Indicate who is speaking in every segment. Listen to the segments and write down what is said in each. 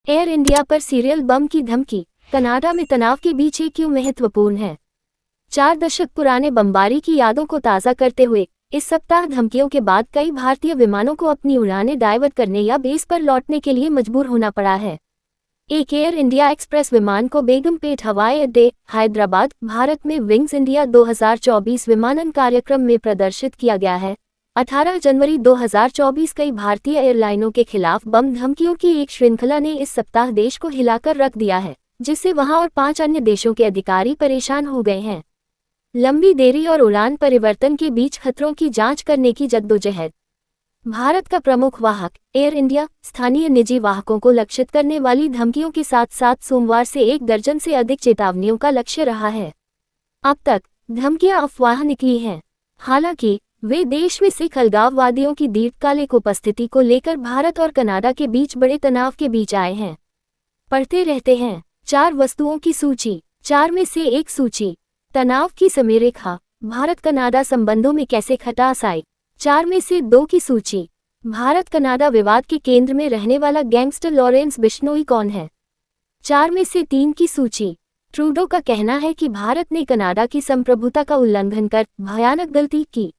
Speaker 1: Air India पर serial bomb की धमकी, कनाडा में तनाव के बीच ये क्यों महत्वपूर्ण है। 4 दशक पुराने बमबारी की यादों को ताज़ा करते हुए इस सप्ताह धमकियों के बाद कई भारतीय विमानों को अपनी उड़ानें डाइवर्ट करने या बेस पर लौटने के लिए मजबूर होना पड़ा है। एक एयर इंडिया एक्सप्रेस विमान को बेगमपेट हवाई अड्डे, हैदराबाद, भारत में विंग्स इंडिया 2024 विमानन कार्यक्रम में प्रदर्शित किया गया है। 18 जनवरी 2024 कई भारतीय एयरलाइनों के खिलाफ बम धमकियों की एक श्रृंखला ने इस सप्ताह देश को हिलाकर रख दिया है, जिससे वहां और 5 अन्य देशों के अधिकारी परेशान हो गए हैं। लंबी देरी और उड़ान परिवर्तन के बीच खतरों की जांच करने की जद्दोजहद। भारत का प्रमुख वाहक एयर इंडिया स्थानीय निजी वाहकों को लक्षित करने वाली धमकियों के साथ साथ सोमवार से 1 दर्जन से अधिक चेतावनियों का लक्ष्य रहा है। अब तक धमकियां अफवाह निकली हैं। हालांकि वे देश में सिख अलगाववादियों की दीर्घकालिक उपस्थिति को लेकर भारत और कनाडा के बीच बड़े तनाव के बीच आए हैं। पढ़ते रहते हैं। 4 वस्तुओं की सूची, 4 में से एक सूची। तनाव की समरेखा, भारत कनाडा संबंधों में कैसे खटास आई। 4 में से 2 की सूची। भारत कनाडा विवाद के केंद्र में रहने वाला गैंगस्टर लॉरेंस बिश्नोई कौन है। 4 में से 3 की सूची। ट्रूडो का कहना है कि भारत ने कनाडा की संप्रभुता का उल्लंघन कर भयानक गलती की।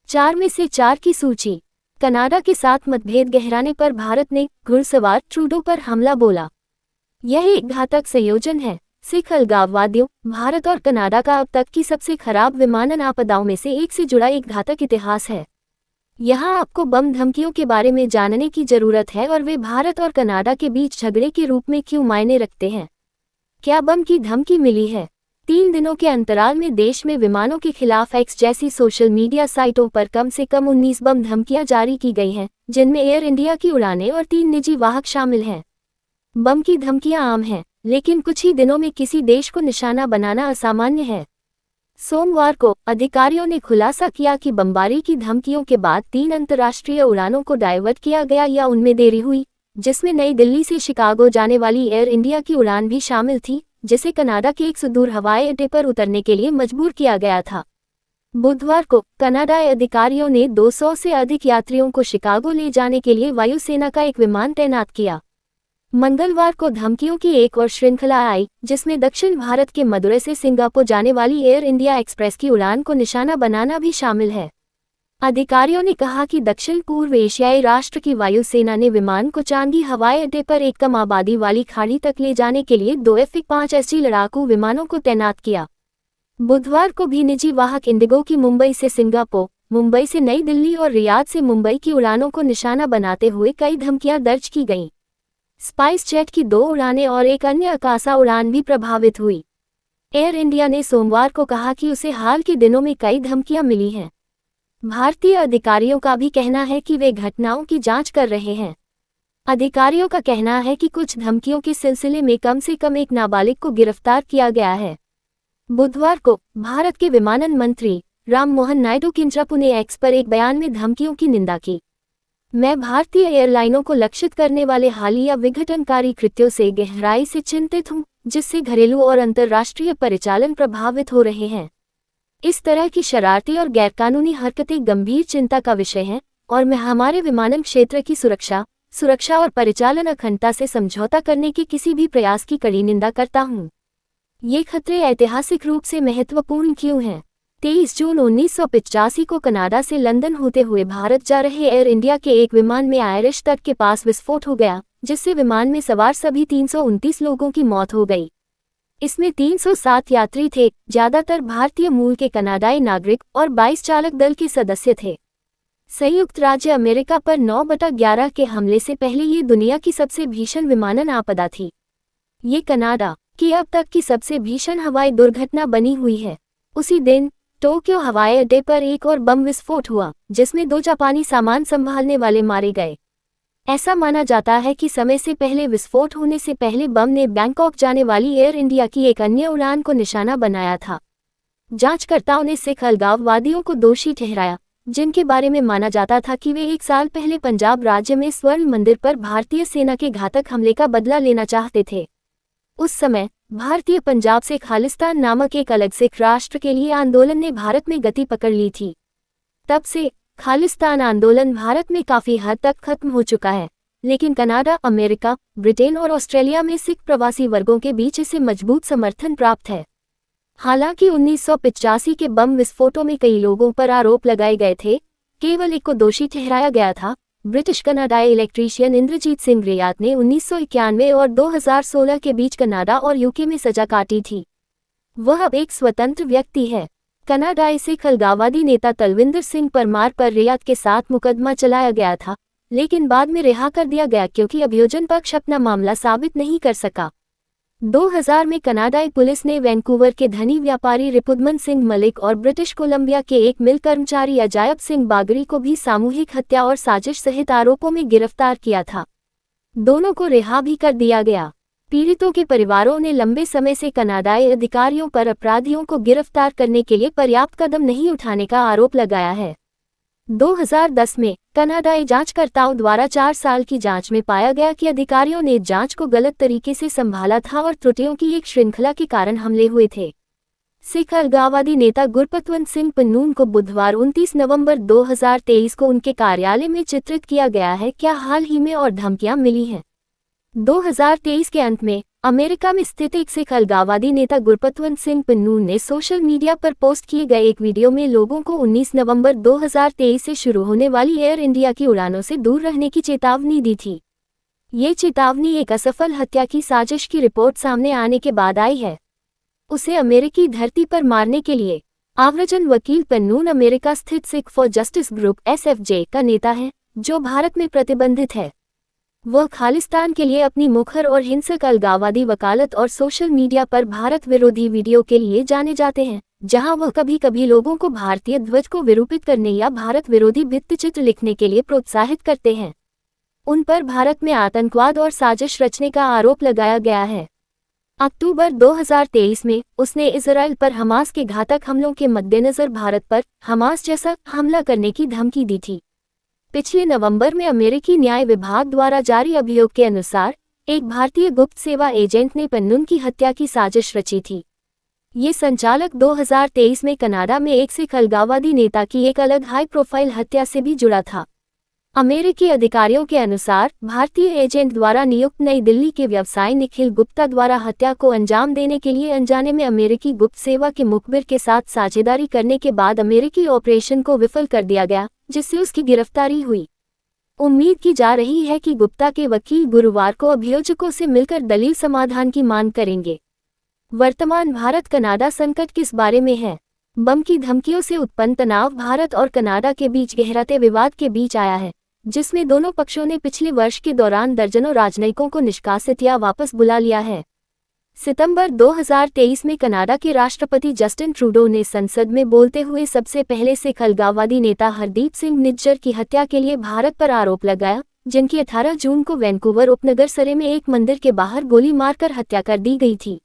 Speaker 1: 4 में से 4 की सूची। कनाडा के साथ मतभेद गहराने पर भारत ने घुड़सवार ट्रूडो पर हमला बोला। यह एक घातक संयोजन है। सिख अलगाववादियों, भारत और कनाडा का अब तक की सबसे खराब विमानन आपदाओं में से एक से जुड़ा एक घातक इतिहास है। यहाँ आपको बम धमकियों के बारे में जानने की जरूरत है और वे भारत और कनाडा के बीच झगड़े के रूप में क्यों मायने रखते हैं। क्या बम की धमकी मिली है। 3 दिनों के अंतराल में देश में विमानों के खिलाफ एक्स जैसी सोशल मीडिया साइटों पर कम से कम 19 बम धमकियां जारी की गई हैं, जिनमें एयर इंडिया की उड़ानें और 3 निजी वाहक शामिल हैं। बम की धमकियां आम हैं, लेकिन कुछ ही दिनों में किसी देश को निशाना बनाना असामान्य है। सोमवार को अधिकारियों ने खुलासा किया कि बमबारी की धमकियों के बाद 3 अंतर्राष्ट्रीय उड़ानों को डाइवर्ट किया गया या उनमें देरी हुई, जिसमें नई दिल्ली से शिकागो जाने वाली एयर इंडिया की उड़ान भी शामिल थी, जिसे कनाडा के एक सुदूर हवाई अड्डे पर उतरने के लिए मजबूर किया गया था। बुधवार को कनाडाई अधिकारियों ने 200 से अधिक यात्रियों को शिकागो ले जाने के लिए वायुसेना का एक विमान तैनात किया। मंगलवार को धमकियों की एक और श्रृंखला आई, जिसमें दक्षिण भारत के मदुरै से सिंगापुर जाने वाली एयर इंडिया एक्सप्रेस की उड़ान को निशाना बनाना भी शामिल है। अधिकारियों ने कहा कि दक्षिण पूर्व एशियाई राष्ट्र की वायुसेना ने विमान को चांगी हवाई अड्डे पर एक कम आबादी वाली खाड़ी तक ले जाने के लिए 2 F-5SG लड़ाकू विमानों को तैनात किया। बुधवार को भी निजी वाहक इंडिगो की मुंबई से सिंगापुर, मुंबई से नई दिल्ली और रियाद से मुंबई की उड़ानों को निशाना बनाते हुए कई धमकियां दर्ज की गईं। स्पाइस जेट की 2 उड़ानें और एक अन्य अकासा उड़ान भी प्रभावित हुई। एयर इंडिया ने सोमवार को कहा कि उसे हाल के दिनों में कई धमकियां मिली हैं। भारतीय अधिकारियों का भी कहना है कि वे घटनाओं की जांच कर रहे हैं। अधिकारियों का कहना है कि कुछ धमकियों के सिलसिले में कम से कम एक नाबालिग को गिरफ्तार किया गया है। बुधवार को भारत के विमानन मंत्री राम मोहन नायडू किंजरापु ने एक्स पर एक बयान में धमकियों की निंदा की। मैं भारतीय एयरलाइनों को लक्षित करने वाले हालिया विघटनकारी कृत्यों से गहराई से चिंतित हूं, जिससे घरेलू और अंतर्राष्ट्रीय परिचालन प्रभावित हो रहे हैं। इस तरह की शरारती और गैरकानूनी हरकतें गंभीर चिंता का विषय हैं और मैं हमारे विमानन क्षेत्र की सुरक्षा और परिचालन अखंडता से समझौता करने के किसी भी प्रयास की कड़ी निंदा करता हूं। ये खतरे ऐतिहासिक रूप से महत्वपूर्ण क्यों हैं। 23 जून 1985 को कनाडा से लंदन होते हुए भारत जा रहे एयर इंडिया के एक विमान में आयरिश तट के पास विस्फोट हो गया, जिससे विमान में सवार सभी 329 लोगों की मौत हो गई। इसमें 307 यात्री थे, ज्यादातर भारतीय मूल के कनाडाई नागरिक और 22 चालक दल के सदस्य थे। संयुक्त राज्य अमेरिका पर 9/11 के हमले से पहले ये दुनिया की सबसे भीषण विमानन आपदा थी। ये कनाडा की अब तक की सबसे भीषण हवाई दुर्घटना बनी हुई है। उसी दिन टोक्यो हवाई अड्डे पर एक और बम विस्फोट हुआ, जिसमें 2 जापानी सामान संभालने वाले मारे गए। ऐसा माना जाता है कि समय से पहले विस्फोट होने से पहले बम ने बैंकॉक जाने वाली एयर इंडिया की एक अन्य उड़ान को निशाना बनाया था। जांचकर्ताओं ने सिख अलगाववादियों को दोषी ठहराया, जिनके बारे में माना जाता था कि वे 1 साल पहले पंजाब राज्य में स्वर्ण मंदिर पर भारतीय सेना के घातक हमले का बदला लेना चाहते थे। उस समय भारतीय पंजाब से खालिस्तान नामक एक अलग सिख राष्ट्र के लिए आंदोलन ने भारत में गति पकड़ ली थी। तब से खालिस्तान आंदोलन भारत में काफी हद तक खत्म हो चुका है। लेकिन कनाडा, अमेरिका, ब्रिटेन और ऑस्ट्रेलिया में सिख प्रवासी वर्गों के बीच इसे मजबूत समर्थन प्राप्त है। हालांकि 1985 के बम विस्फोटों में कई लोगों पर आरोप लगाए गए थे, केवल एक को दोषी ठहराया गया था। ब्रिटिश कनाडाई इलेक्ट्रीशियन इंद्रजीत सिंह रियात ने 1991 और 2016 के बीच कनाडा और यूके में सजा काटी थी। वह अब एक स्वतंत्र व्यक्ति है। कनाडाई सिख अलगाववादी नेता तलविंदर सिंह परमार पर रियात के साथ मुकदमा चलाया गया था, लेकिन बाद में रिहा कर दिया गया क्योंकि अभियोजन पक्ष अपना मामला साबित नहीं कर सका। 2000 में कनाडाई पुलिस ने वैंकूवर के धनी व्यापारी रिपुदमन सिंह मलिक और ब्रिटिश कोलंबिया के एक मिल कर्मचारी अजायब सिंह बागरी को भी सामूहिक हत्या और साजिश सहित आरोपों में गिरफ्तार किया था। दोनों को रिहा भी कर दिया गया। पीड़ितों के परिवारों ने लंबे समय से कनाडाई अधिकारियों पर अपराधियों को गिरफ्तार करने के लिए पर्याप्त कदम नहीं उठाने का आरोप लगाया है। 2010 में कनाडाई जांचकर्ताओं द्वारा 4 साल की जांच में पाया गया कि अधिकारियों ने जांच को गलत तरीके से संभाला था और त्रुटियों की एक श्रृंखला के कारण हमले हुए थे। सिख अलगाववादी नेता गुरपतवंत सिंह पन्नून को बुधवार 29 नवंबर 2023 को उनके कार्यालय में चित्रित किया गया है। क्या हाल ही में और धमकियां मिली हैं? 2023 के अंत में अमेरिका में स्थित एक सिख अलगाववादी नेता गुरपतवंत सिंह पन्नून ने सोशल मीडिया पर पोस्ट किए गए एक वीडियो में लोगों को 19 नवंबर 2023 से शुरू होने वाली एयर इंडिया की उड़ानों से दूर रहने की चेतावनी दी थी। ये चेतावनी एक असफल हत्या की साजिश की रिपोर्ट सामने आने के बाद आई है। उसे अमेरिकी धरती पर मारने के लिए आव्रजन वकील पन्नून अमेरिका स्थित Sikh for justice group (SFJ) का नेता है, जो भारत में प्रतिबंधित है। वह खालिस्तान के लिए अपनी मुखर और हिंसक अलगाववादी वकालत और सोशल मीडिया पर भारत विरोधी वीडियो के लिए जाने जाते हैं, जहां वह कभी कभी लोगों को भारतीय ध्वज को विरूपित करने या भारत विरोधी भित्तिचित्र लिखने के लिए प्रोत्साहित करते हैं। उन पर भारत में आतंकवाद और साजिश रचने का आरोप लगाया गया है। अक्टूबर 2023 में उसने इजराइल पर हमास के घातक हमलों के मद्देनजर भारत पर हमास जैसा हमला करने की धमकी दी थी। पिछले नवंबर में अमेरिकी न्याय विभाग द्वारा जारी अभियोग के अनुसार एक भारतीय गुप्त सेवा एजेंट ने पन्नून की हत्या की साजिश रची थी। ये संचालक 2023 में कनाडा में एक सिख अलगाववादी नेता की एक अलग हाई प्रोफाइल हत्या से भी जुड़ा था। अमेरिकी अधिकारियों के अनुसार भारतीय एजेंट द्वारा नियुक्त नई दिल्ली के व्यवसायी निखिल गुप्ता द्वारा हत्या को अंजाम देने के लिए अनजाने में अमेरिकी गुप्त सेवा के मुखबिर के साथ साझेदारी करने के बाद अमेरिकी ऑपरेशन को विफल कर दिया गया, जिससे उसकी गिरफ्तारी हुई। उम्मीद की जा रही है कि गुप्ता के वकील गुरुवार को अभियोजकों से मिलकर दलील समाधान की मांग करेंगे। वर्तमान भारत कनाडा संकट किस बारे में है? बम की धमकियों से उत्पन्न तनाव भारत और कनाडा के बीच गहराते विवाद के बीच आया है, जिसमें दोनों पक्षों ने पिछले वर्ष के दौरान दर्जनों राजनयिकों को निष्कासित या वापस बुला लिया है। सितंबर 2023 में कनाडा के राष्ट्रपति जस्टिन ट्रूडो ने संसद में बोलते हुए सबसे पहले सिख अलगाववादी नेता हरदीप सिंह निज्जर की हत्या के लिए भारत पर आरोप लगाया, जिनकी 18 जून को वैंकूवर उपनगर सरे में एक मंदिर के बाहर गोली मारकर हत्या कर दी गई थी।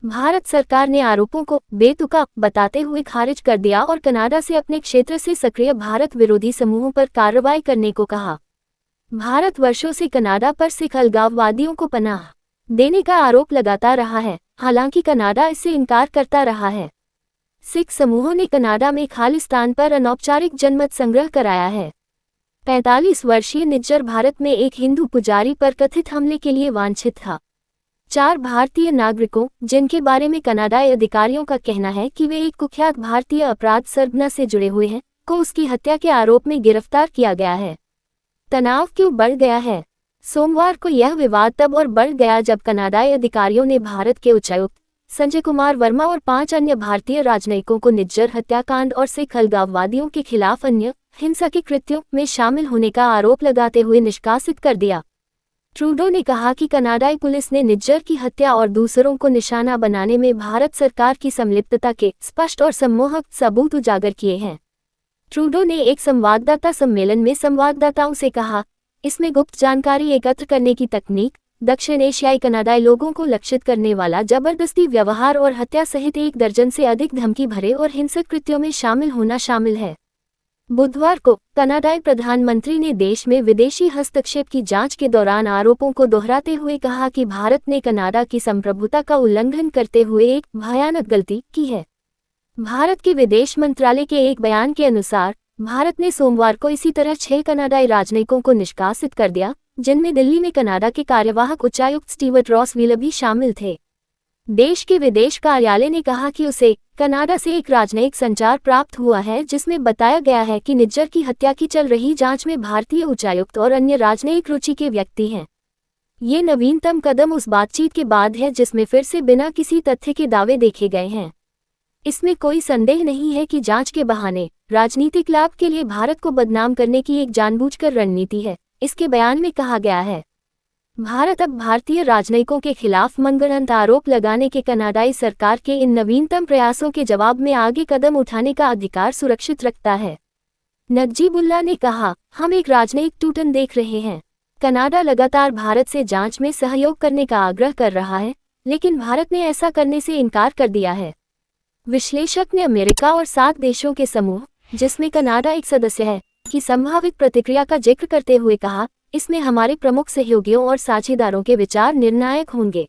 Speaker 1: भारत सरकार ने आरोपों को बेतुका बताते हुए खारिज कर दिया और कनाडा से अपने क्षेत्र से सक्रिय भारत विरोधी समूहों पर कार्रवाई करने को कहा। भारत वर्षों से कनाडा पर सिख अलगाववादियों को पनाह देने का आरोप लगाता रहा है, हालांकि कनाडा इससे इनकार करता रहा है। सिख समूहों ने कनाडा में खालिस्तान पर अनौपचारिक जनमत संग्रह कराया है। 45 वर्षीय निज्जर भारत में एक हिंदू पुजारी पर कथित हमले के लिए वांछित था। 4 भारतीय नागरिकों, जिनके बारे में कनाडाई अधिकारियों का कहना है कि वे एक कुख्यात भारतीय अपराध सरगना से जुड़े हुए हैं, को उसकी हत्या के आरोप में गिरफ्तार किया गया है। तनाव क्यों बढ़ गया है? सोमवार को यह विवाद तब और बढ़ गया जब कनाडाई अधिकारियों ने भारत के उच्चायुक्त संजय कुमार वर्मा और 5 अन्य भारतीय राजनयिकों को निज्जर हत्याकांड और सिख अलगाववादियों के खिलाफ अन्य हिंसा के कृत्यों में शामिल होने का आरोप लगाते हुए निष्कासित कर दिया। ट्रूडो ने कहा कि कनाडाई पुलिस ने निज्जर की हत्या और दूसरों को निशाना बनाने में भारत सरकार की संलिप्तता के स्पष्ट और सम्मोहक सबूत उजागर किए हैं। ट्रूडो ने एक संवाददाता सम्मेलन में संवाददाताओं से कहा, इसमें गुप्त जानकारी एकत्र करने की तकनीक, दक्षिण एशियाई कनाडाई लोगों को लक्षित करने वाला जबरदस्ती व्यवहार और हत्या सहित 1 दर्जन से अधिक धमकी भरे और हिंसक कृत्यों में शामिल होना शामिल है। बुधवार को कनाडाई प्रधानमंत्री ने देश में विदेशी हस्तक्षेप की जांच के दौरान आरोपों को दोहराते हुए कहा कि भारत ने कनाडा की संप्रभुता का उल्लंघन करते हुए एक भयानक गलती की है। भारत के विदेश मंत्रालय के एक बयान के अनुसार भारत ने सोमवार को इसी तरह 6 कनाडाई राजनयिकों को निष्कासित कर दिया, जिनमें दिल्ली में कनाडा के कार्यवाहक उच्चायुक्त स्टीवर्ट रॉस व्हीलर भी शामिल थे। देश के विदेश कार्यालय ने कहा कि उसे कनाडा से एक राजनयिक संचार प्राप्त हुआ है जिसमें बताया गया है कि निज्जर की हत्या की चल रही जांच में भारतीय उच्चायुक्त और अन्य राजनयिक रुचि के व्यक्ति हैं। ये नवीनतम कदम उस बातचीत के बाद है जिसमें फिर से बिना किसी तथ्य के दावे देखे गए हैं। इसमें कोई संदेह नहीं है कि जांच के बहाने राजनीतिक लाभ के लिए भारत को बदनाम करने की एक जानबूझकर रणनीति है, इसके बयान में कहा गया है। भारत अब भारतीय राजनयिकों के खिलाफ मनगढ़ंत आरोप लगाने के कनाडाई सरकार के इन नवीनतम प्रयासों के जवाब में आगे कदम उठाने का अधिकार सुरक्षित रखता है। नजीबुल्लाह ने कहा, हम एक राजनयिक टूटन देख रहे हैं। कनाडा लगातार भारत से जांच में सहयोग करने का आग्रह कर रहा है, लेकिन भारत ने ऐसा करने से इनकार कर दिया है। विश्लेषक ने अमेरिका और 7 देशों के समूह, जिसमें कनाडा एक सदस्य है, की संभावित प्रतिक्रिया का जिक्र करते हुए कहा, इसमें हमारे प्रमुख सहयोगियों और साझेदारों के विचार निर्णायक होंगे।